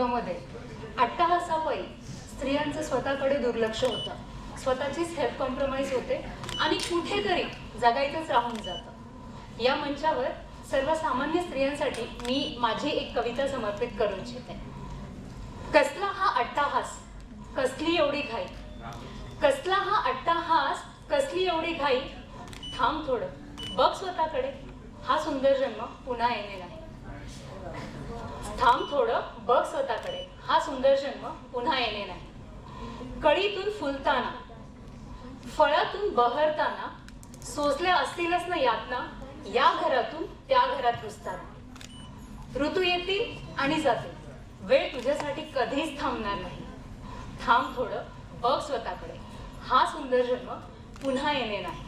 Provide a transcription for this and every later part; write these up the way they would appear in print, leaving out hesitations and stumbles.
युगामध्ये अट्टहासापायी स्त्रियांचं स्वतःकडे दुर्लक्ष होतं, स्वतःचीच हेल्थ कॉम्प्रोमाइज होते आणि कुठेतरी जगायचंच राहून जातं. या मंचावर सर्वसामान्य स्त्रियांसाठी मी माझी एक कविता समर्पित करू इच्छिते. कसला हा अट्टहास, कसली एवढी घाई, कसला हा अट्टहास, कसली एवढी घाई, थांब थोडं बघ स्वतःकडे, हा सुंदर जन्म पुन्हा येणे नाही. थांब थोडं बघ स्वतःकडे, हा सुंदर जन्म पुन्हा येणे नाही. कळीतून फुलताना, फळातून बहरताना, सोसल्या असतीलच ना यातना, या घरातून त्या घरात घुसताना. ऋतू येतील आणि जातील, वेळ तुझ्यासाठी कधीच थांबणार नाही. थांब थोडं बघ स्वतःकडे, हा सुंदर जन्म पुन्हा येणे नाही.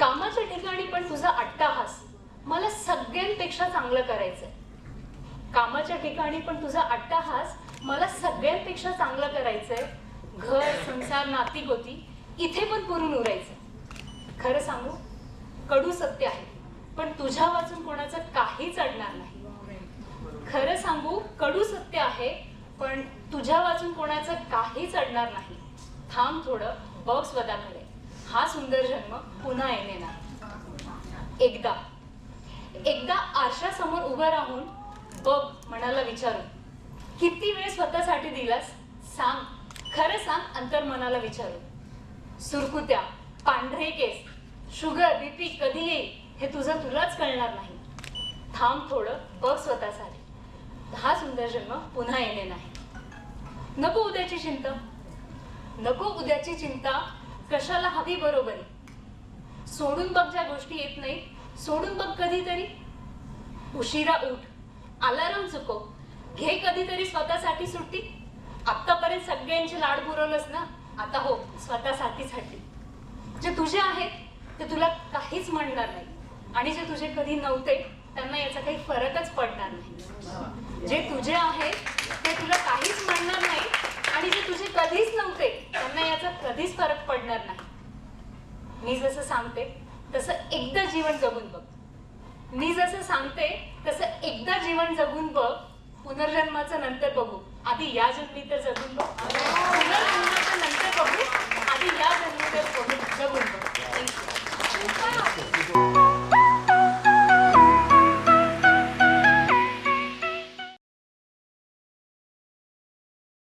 कामाच्या ठिकाणी पण तुझा अट्टहास, मला सगळ्यांपेक्षा चांगलं करायचंय. कामाच्या ठिकाणी पण तुझा अट्टहास, मला सगळ्यांपेक्षा चांगलं करायचंय. घर, संसार, नाती गोती इथे पण पुरून उरायचं. खरं सांगू, कडू सत्य आहे, पण तुझ्या वाचून कोणाचं काहीच अडणार नाही. खरं सांगू, कडू सत्य आहे, पण तुझ्या वाचून कोणाचं काहीच अडणार नाही. थांब थोडं बघ स्वतःकडे, हा सुंदर जन्म पुन्हा येणे नाही. एकदा एकदा आरशासमोर उभं राहून बघ मनाला विचारून, किती वेळ स्वतःसाठी दिलास सांग, खरं सांग अंतर मनाला विचारून. सुरकुत्या, पांढरे केस, शुगर, बीपी कधी येईल हे तुझं तुलाच कळणार नाही. थांब थोडं बघ स्वतःसाठी, हा सुंदर जन्म पुन्हा येणे नाही. नको उद्याची चिंता, नको उद्याची चिंता, कशाला हवी बरोबरी. सोडून बघ ज्या गोष्टी येत नाही, सोडून बघ कधीतरी. उशिरा उठ, अलार्म चुकव, घे कधीतरी स्वतःसाठी सुट्टी. आत्तापर्यंत सगळ्यांचे लाड पुरवलंस ना, आता हो स्वतःसाठीच हट्टी. जे तुझे आहेत ते तुला काहीच म्हणणार नाही, आणि जे तुझे कधी नव्हते त्यांना याचा काही फरकच पडणार नाही. जे तुझे आहेत ते तुला काहीच म्हणणार नाही, आणि जे तुझे कधीच नव्हते त्यांना याचा कधीच फरक पडणार नाही. मी जसं सांगते तसं एकदा जीवन जगून बघ. मी जसं सांगते तसं एकदा जीवन जगून बघ. पुनर्जन्माचं नंतर बघू, आधी या जन्मी तर जगून बघ.